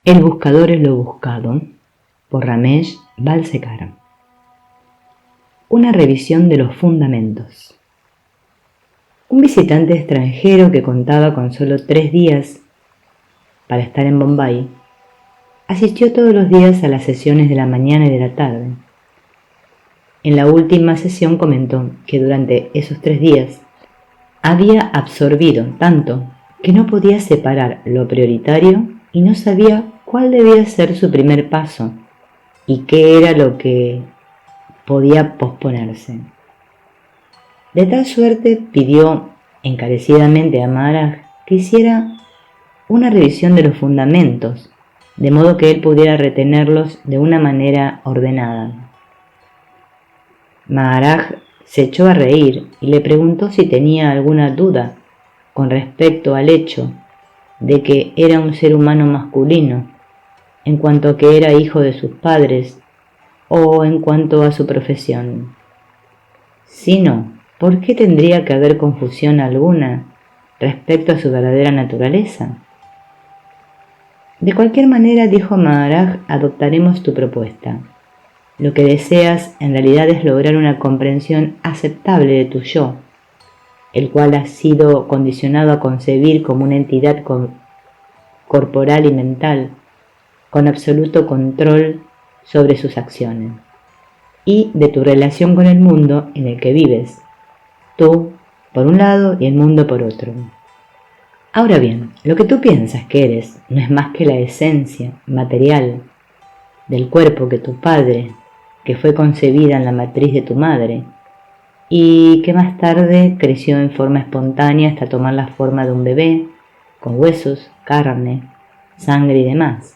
El buscador es lo buscado, por Ramesh Balsekar. Una revisión de los fundamentos. Un visitante extranjero que contaba con solo 3 días para estar en Bombay, asistió todos los días a las sesiones de la mañana y de la tarde. En la última sesión comentó que durante esos 3 días había absorbido tanto que no podía separar lo prioritario y no sabía cuál debía ser su primer paso y qué era lo que podía posponerse. De tal suerte pidió encarecidamente a Maharaj que hiciera una revisión de los fundamentos, de modo que él pudiera retenerlos de una manera ordenada. Maharaj se echó a reír y le preguntó si tenía alguna duda con respecto al hecho de que era un ser humano masculino, en cuanto a que era hijo de sus padres o en cuanto a su profesión. Si no, ¿por qué tendría que haber confusión alguna respecto a su verdadera naturaleza? De cualquier manera, dijo Maharaj, adoptaremos tu propuesta. Lo que deseas en realidad es lograr una comprensión aceptable de tu yo, el cual ha sido condicionado a concebir como una entidad corporal y mental, con absoluto control sobre sus acciones, y de tu relación con el mundo en el que vives, tú por un lado y el mundo por otro. Ahora bien, lo que tú piensas que eres no es más que la esencia material del cuerpo que tu padre, que fue concebida en la matriz de tu madre, y que más tarde creció en forma espontánea hasta tomar la forma de un bebé, con huesos, carne, sangre y demás.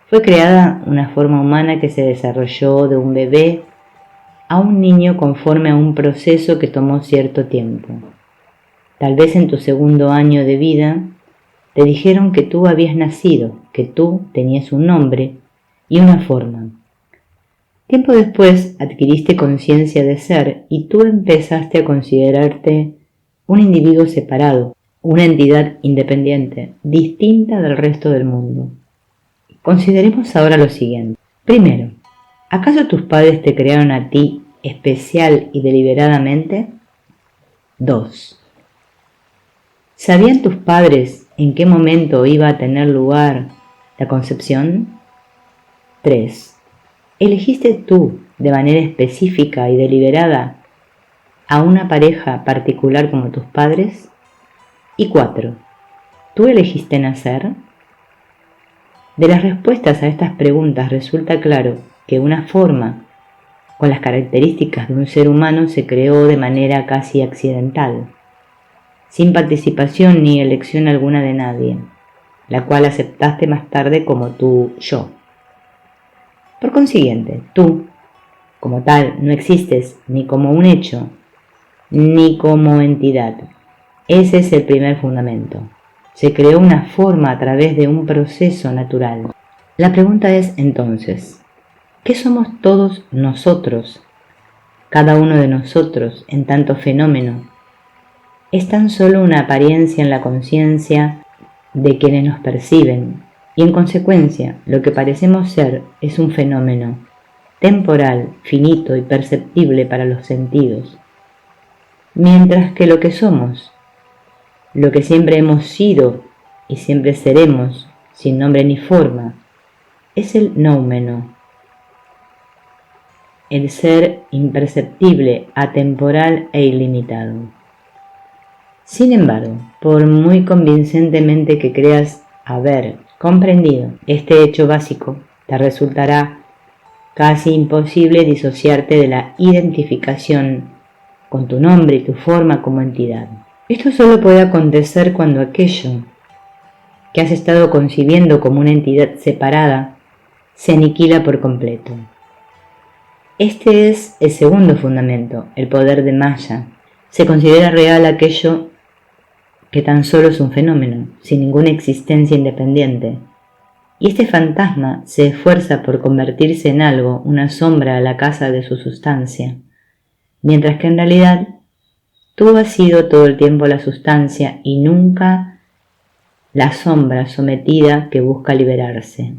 Fue creada una forma humana que se desarrolló de un bebé a un niño conforme a un proceso que tomó cierto tiempo. Tal vez en tu segundo año de vida te dijeron que tú habías nacido, que tú tenías un nombre y una forma. Tiempo después adquiriste conciencia de ser y tú empezaste a considerarte un individuo separado, una entidad independiente, distinta del resto del mundo. Consideremos ahora lo siguiente. Primero, ¿acaso tus padres te crearon a ti especial y deliberadamente? 2. ¿Sabían tus padres en qué momento iba a tener lugar la concepción? 3. ¿Elegiste tú de manera específica y deliberada a una pareja particular como tus padres? Y 4. ¿Tú elegiste nacer? De las respuestas a estas preguntas resulta claro que una forma con las características de un ser humano se creó de manera casi accidental, sin participación ni elección alguna de nadie, la cual aceptaste más tarde como tu yo. Por consiguiente, tú, como tal, no existes ni como un hecho, ni como entidad. Ese es el primer fundamento. Se creó una forma a través de un proceso natural. La pregunta es entonces, ¿qué somos todos nosotros? Cada uno de nosotros, en tanto fenómeno, es tan solo una apariencia en la conciencia de quienes nos perciben, y en consecuencia lo que parecemos ser es un fenómeno temporal, finito y perceptible para los sentidos, mientras que lo que somos, lo que siempre hemos sido y siempre seremos, sin nombre ni forma, es el noumeno, el ser imperceptible, atemporal e ilimitado. Sin embargo, por muy convincentemente que creas haber comprendido este hecho básico, te resultará casi imposible disociarte de la identificación con tu nombre y tu forma como entidad. Esto solo puede acontecer cuando aquello que has estado concibiendo como una entidad separada se aniquila por completo. Este es el segundo fundamento, el poder de Maya. Se considera real aquello que tan solo es un fenómeno, sin ninguna existencia independiente. Y este fantasma se esfuerza por convertirse en algo, una sombra a la casa de su sustancia, mientras que en realidad tú has sido todo el tiempo la sustancia y nunca la sombra sometida que busca liberarse.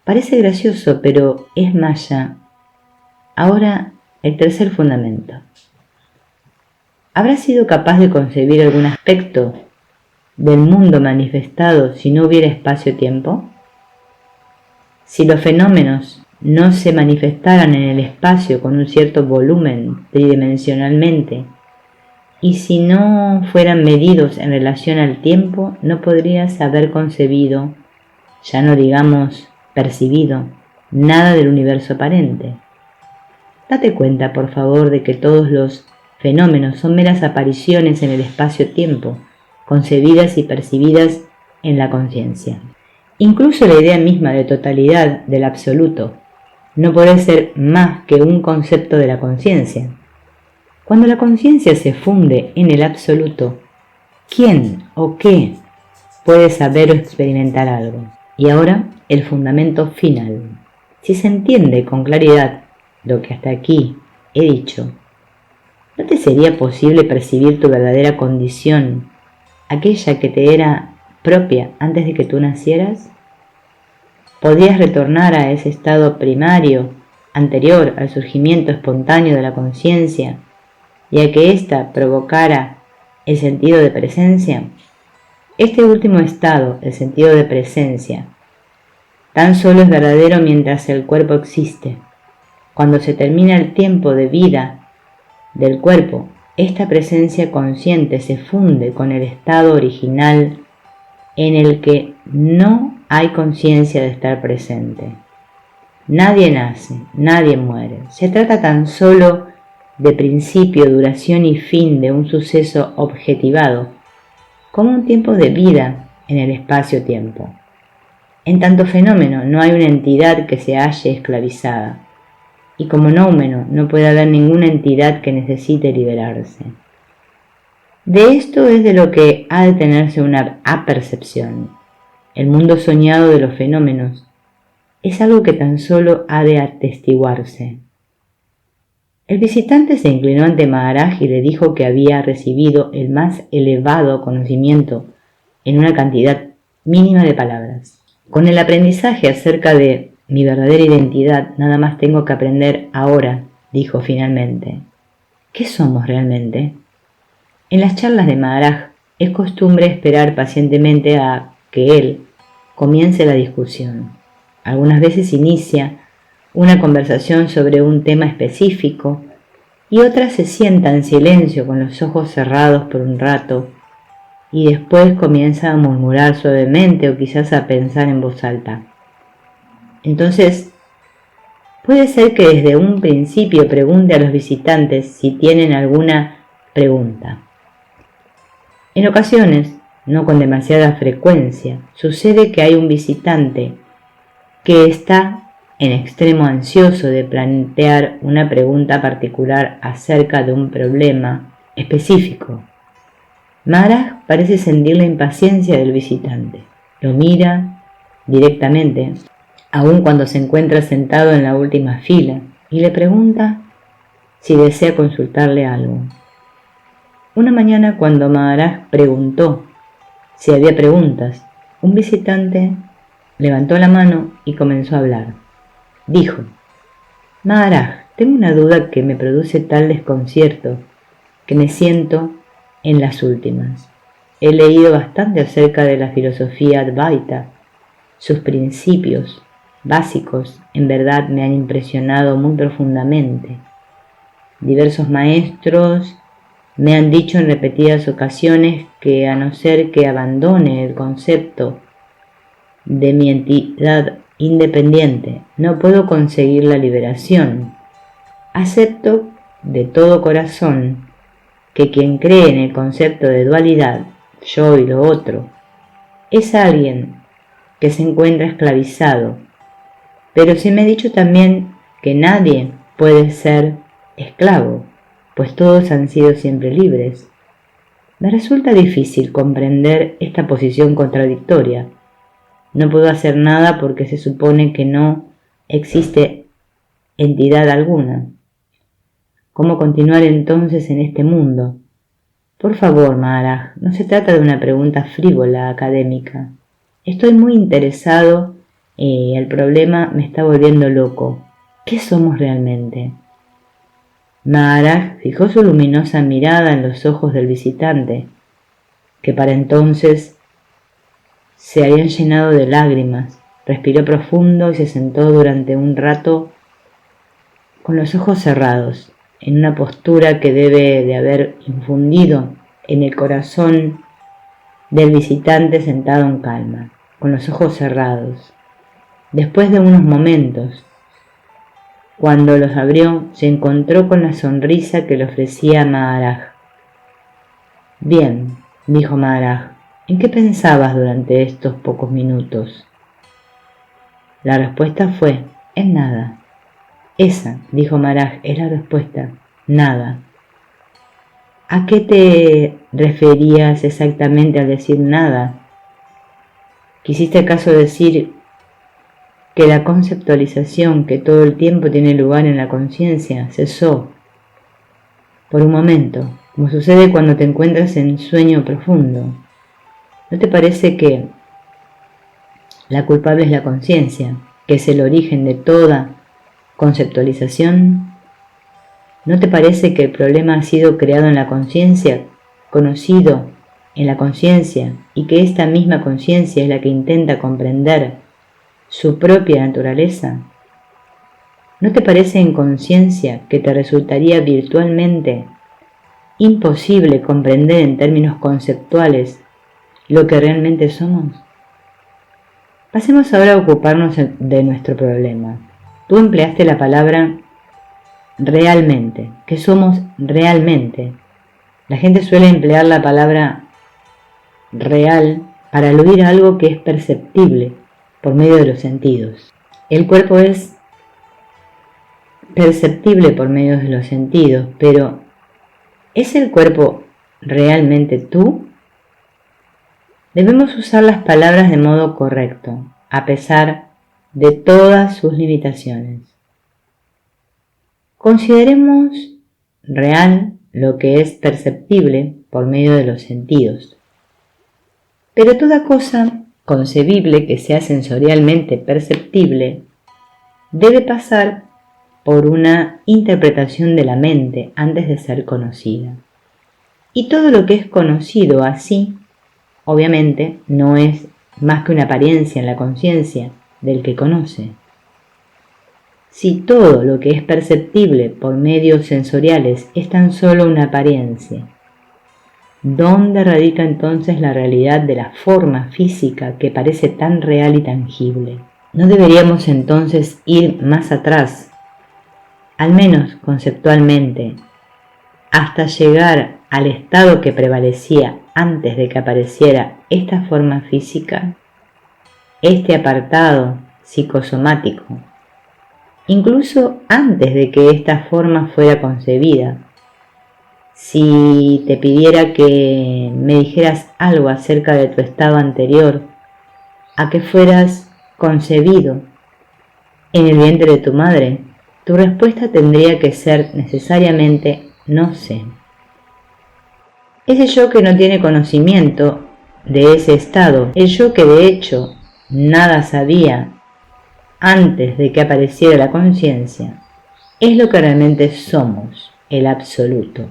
Parece gracioso, pero es maya. Ahora, el tercer fundamento. ¿Habrás sido capaz de concebir algún aspecto del mundo manifestado si no hubiera espacio-tiempo? Si los fenómenos no se manifestaran en el espacio con un cierto volumen tridimensionalmente, y si no fueran medidos en relación al tiempo, no podrías haber concebido, ya no digamos percibido, nada del universo aparente. Date cuenta, por favor, de que todos los fenómenos son meras apariciones en el espacio-tiempo, concebidas y percibidas en la conciencia. Incluso la idea misma de totalidad del absoluto no puede ser más que un concepto de la conciencia. Cuando la conciencia se funde en el absoluto, ¿quién o qué puede saber o experimentar algo? Y ahora, el fundamento final. Si se entiende con claridad lo que hasta aquí he dicho, ¿no te sería posible percibir tu verdadera condición, aquella que te era propia antes de que tú nacieras? ¿Podrías retornar a ese estado primario, anterior al surgimiento espontáneo de la conciencia, y a que ésta provocara el sentido de presencia? Este último estado, el sentido de presencia, tan solo es verdadero mientras el cuerpo existe. Cuando se termina el tiempo de vida del cuerpo, esta presencia consciente se funde con el estado original en el que no hay conciencia de estar presente. Nadie nace, nadie muere. Se trata tan solo de principio, duración y fin de un suceso objetivado, como un tiempo de vida en el espacio-tiempo. En tanto fenómeno no hay una entidad que se halle esclavizada, y como nóumeno no puede haber ninguna entidad que necesite liberarse. De esto es de lo que ha de tenerse una apercepción. El mundo soñado de los fenómenos es algo que tan solo ha de atestiguarse. El visitante se inclinó ante Maharaj y le dijo que había recibido el más elevado conocimiento en una cantidad mínima de palabras. Con el aprendizaje acerca de mi verdadera identidad, nada más tengo que aprender ahora, dijo finalmente. ¿Qué somos realmente? En las charlas de Maharaj es costumbre esperar pacientemente a que él comience la discusión. Algunas veces inicia una conversación sobre un tema específico y otras se sienta en silencio con los ojos cerrados por un rato y después comienza a murmurar suavemente o quizás a pensar en voz alta. Entonces, puede ser que desde un principio pregunte a los visitantes si tienen alguna pregunta. En ocasiones, no con demasiada frecuencia, sucede que hay un visitante que está en extremo ansioso de plantear una pregunta particular acerca de un problema específico. Maharaj parece sentir la impaciencia del visitante. Lo mira directamente, aun cuando se encuentra sentado en la última fila, y le pregunta si desea consultarle algo. Una mañana, cuando Maharaj preguntó si había preguntas, un visitante levantó la mano y comenzó a hablar. Dijo: Maharaj, tengo una duda que me produce tal desconcierto que me siento en las últimas. He leído bastante acerca de la filosofía Advaita. Sus principios básicos en verdad me han impresionado muy profundamente. Diversos maestros me han dicho en repetidas ocasiones que a no ser que abandone el concepto de mi entidad independiente, no puedo conseguir la liberación. Acepto de todo corazón que quien cree en el concepto de dualidad, yo y lo otro, es alguien que se encuentra esclavizado, pero se me ha dicho también que nadie puede ser esclavo, pues todos han sido siempre libres. Me resulta difícil comprender esta posición contradictoria. No puedo hacer nada porque se supone que no existe entidad alguna. ¿Cómo continuar entonces en este mundo? Por favor, Maharaj, no se trata de una pregunta frívola académica. Estoy muy interesado y el problema me está volviendo loco. ¿Qué somos realmente? Maharaj fijó su luminosa mirada en los ojos del visitante, que para entonces se habían llenado de lágrimas. Respiró profundo y se sentó durante un rato con los ojos cerrados, en una postura que debe de haber infundido en el corazón del visitante sentado en calma, con los ojos cerrados. Después de unos momentos, cuando los abrió, se encontró con la sonrisa que le ofrecía Maharaj. Bien, dijo Maharaj, ¿en qué pensabas durante estos pocos minutos? La respuesta fue, en nada. Esa, dijo Maharaj, es la respuesta, nada. ¿A qué te referías exactamente al decir nada? ¿Quisiste acaso decir que la conceptualización que todo el tiempo tiene lugar en la conciencia cesó por un momento, como sucede cuando te encuentras en sueño profundo? ¿No te parece que la culpable es la conciencia, que es el origen de toda conceptualización? ¿No te parece que el problema ha sido creado en la conciencia, conocido en la conciencia, y que esta misma conciencia es la que intenta comprender su propia naturaleza? ¿No te parece en conciencia que te resultaría virtualmente imposible comprender en términos conceptuales lo que realmente somos? Pasemos ahora a ocuparnos de nuestro problema. Tú empleaste la palabra realmente. ¿Qué somos realmente? La gente suele emplear la palabra real para aludir a algo que es perceptible por medio de los sentidos. El cuerpo es perceptible por medio de los sentidos, pero ¿es el cuerpo realmente tú? Debemos usar las palabras de modo correcto, a pesar de todas sus limitaciones. Consideremos real lo que es perceptible por medio de los sentidos. Pero toda cosa concebible que sea sensorialmente perceptible debe pasar por una interpretación de la mente antes de ser conocida. Y todo lo que es conocido así, obviamente, no es más que una apariencia en la conciencia del que conoce. Si todo lo que es perceptible por medios sensoriales es tan solo una apariencia, ¿dónde radica entonces la realidad de la forma física que parece tan real y tangible? ¿No deberíamos entonces ir más atrás, al menos conceptualmente, hasta llegar al estado que prevalecía antes de que apareciera esta forma física, este apartado psicosomático, incluso antes de que esta forma fuera concebida? Si te pidiera que me dijeras algo acerca de tu estado anterior a que fueras concebido en el vientre de tu madre, tu respuesta tendría que ser necesariamente no sé. Ese yo que no tiene conocimiento de ese estado, el yo que de hecho nada sabía antes de que apareciera la conciencia, es lo que realmente somos, el absoluto.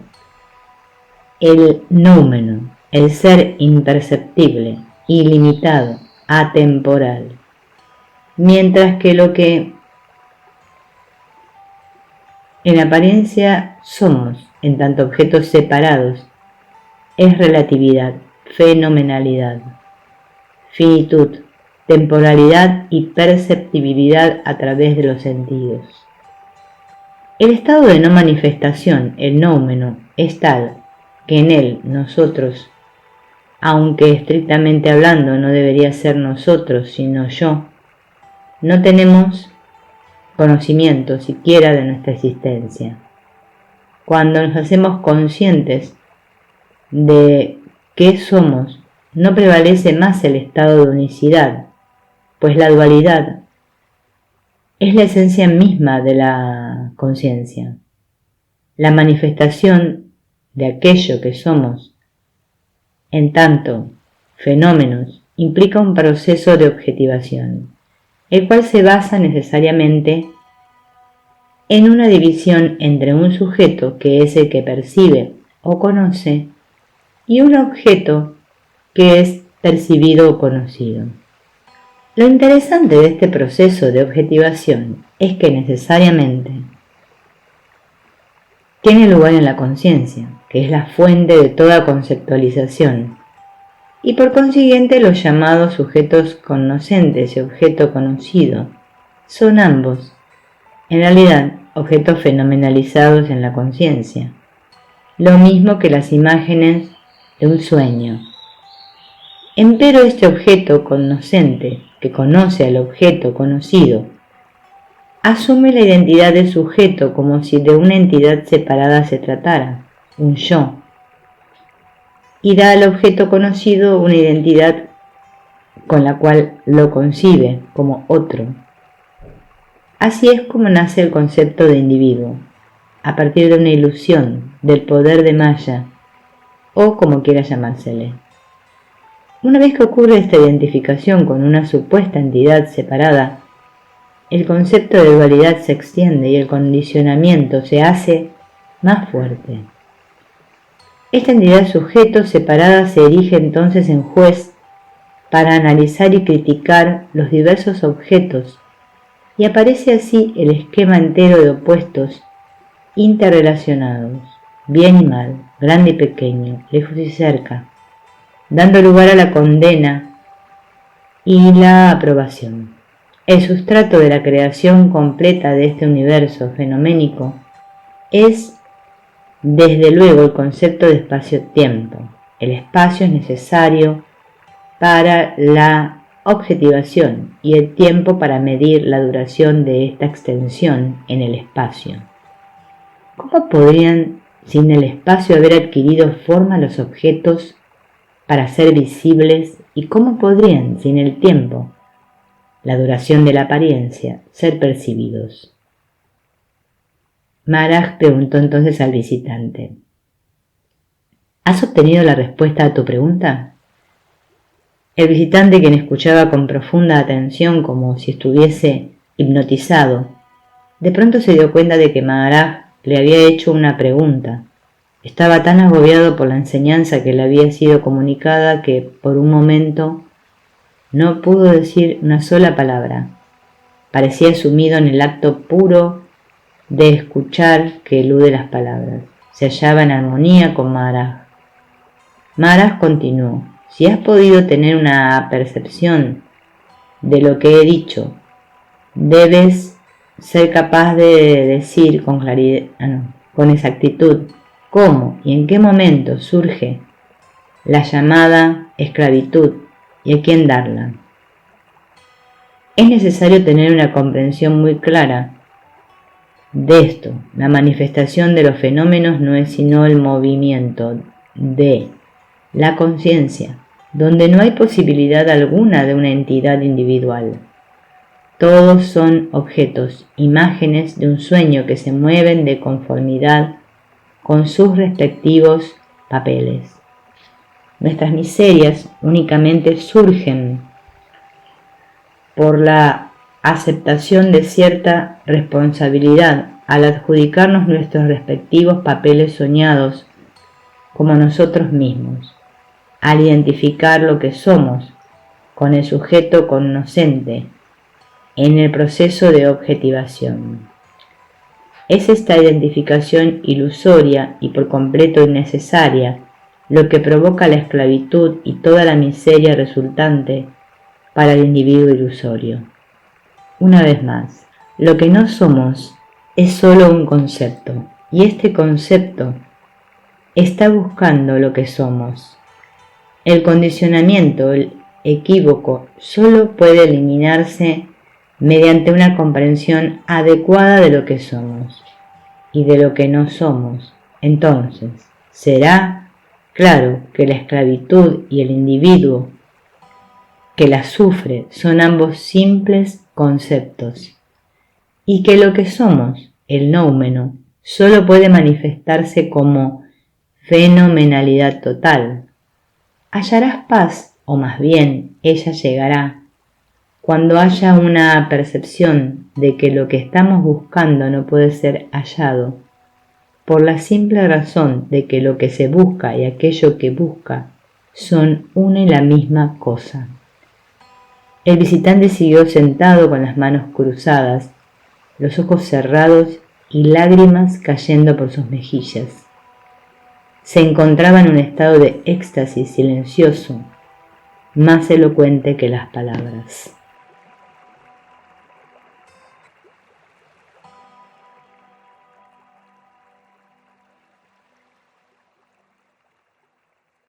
El noumeno, el ser imperceptible, ilimitado, atemporal, mientras que lo que en apariencia somos, en tanto objetos separados, es relatividad, fenomenalidad, finitud, temporalidad y perceptibilidad a través de los sentidos. El estado de no manifestación, el noumeno, es tal que en él nosotros, aunque estrictamente hablando no debería ser nosotros sino yo, no tenemos conocimiento siquiera de nuestra existencia. Cuando nos hacemos conscientes de qué somos, no prevalece más el estado de unicidad, pues la dualidad es la esencia misma de la conciencia. La manifestación de aquello que somos En tanto, fenómenos implica un proceso de objetivación, el cual se basa necesariamente en una división entre un sujeto, que es el que percibe o conoce, y un objeto, que es percibido o conocido. Lo interesante de este proceso de objetivación es que necesariamente tiene lugar en la conciencia, que es la fuente de toda conceptualización, y por consiguiente los llamados sujetos conocentes y objeto conocido son ambos, en realidad, objetos fenomenalizados en la conciencia, lo mismo que las imágenes de un sueño. Empero este objeto conocente, que conoce al objeto conocido, asume la identidad del sujeto como si de una entidad separada se tratara, un yo, y da al objeto conocido una identidad con la cual lo concibe como otro. Así es como nace el concepto de individuo, a partir de una ilusión, del poder de Maya, o como quiera llamársele. Una vez que ocurre esta identificación con una supuesta entidad separada, el concepto de dualidad se extiende y el condicionamiento se hace más fuerte. Esta entidad sujeto separada se erige entonces en juez para analizar y criticar los diversos objetos, y aparece así el esquema entero de opuestos interrelacionados, bien y mal, grande y pequeño, lejos y cerca, dando lugar a la condena y la aprobación. El sustrato de la creación completa de este universo fenoménico es, desde luego, el concepto de espacio-tiempo. El espacio es necesario para la objetivación y el tiempo para medir la duración de esta extensión en el espacio. ¿Cómo podrían, sin el espacio, haber adquirido forma los objetos para ser visibles, y cómo podrían, sin el tiempo, la duración de la apariencia, ser percibidos? Maharaj preguntó entonces al visitante: ¿has obtenido la respuesta a tu pregunta? El visitante, quien escuchaba con profunda atención como si estuviese hipnotizado, de pronto se dio cuenta de que Maharaj le había hecho una pregunta. Estaba tan agobiado por la enseñanza que le había sido comunicada que por un momento no pudo decir una sola palabra. Parecía sumido en el acto puro de escuchar que elude las palabras. Se hallaba en armonía con Maharaj. Maharaj continuó: si has podido tener una percepción de lo que he dicho, debes ser capaz de decir con claridad, con exactitud, cómo y en qué momento surge la llamada esclavitud y a quién darla. Es necesario tener una comprensión muy clara de esto. La manifestación de los fenómenos no es sino el movimiento de la conciencia, donde no hay posibilidad alguna de una entidad individual. Todos son objetos, imágenes de un sueño que se mueven de conformidad con sus respectivos papeles. Nuestras miserias únicamente surgen por la aceptación de cierta responsabilidad al adjudicarnos nuestros respectivos papeles soñados como nosotros mismos, al identificar lo que somos con el sujeto conocente en el proceso de objetivación. Es esta identificación ilusoria y por completo innecesaria lo que provoca la esclavitud y toda la miseria resultante para el individuo ilusorio. Una vez más, lo que no somos es solo un concepto, y este concepto está buscando lo que somos. El condicionamiento, el equívoco, solo puede eliminarse mediante una comprensión adecuada de lo que somos y de lo que no somos. Entonces, será claro que la esclavitud y el individuo que la sufre son ambos simples conceptos, y que lo que somos, el noumeno, solo puede manifestarse como fenomenalidad total, hallarás paz, o más bien, ella llegará, cuando haya una percepción de que lo que estamos buscando no puede ser hallado, por la simple razón de que lo que se busca y aquello que busca son una y la misma cosa. El visitante siguió sentado con las manos cruzadas, los ojos cerrados y lágrimas cayendo por sus mejillas. Se encontraba en un estado de éxtasis silencioso, más elocuente que las palabras.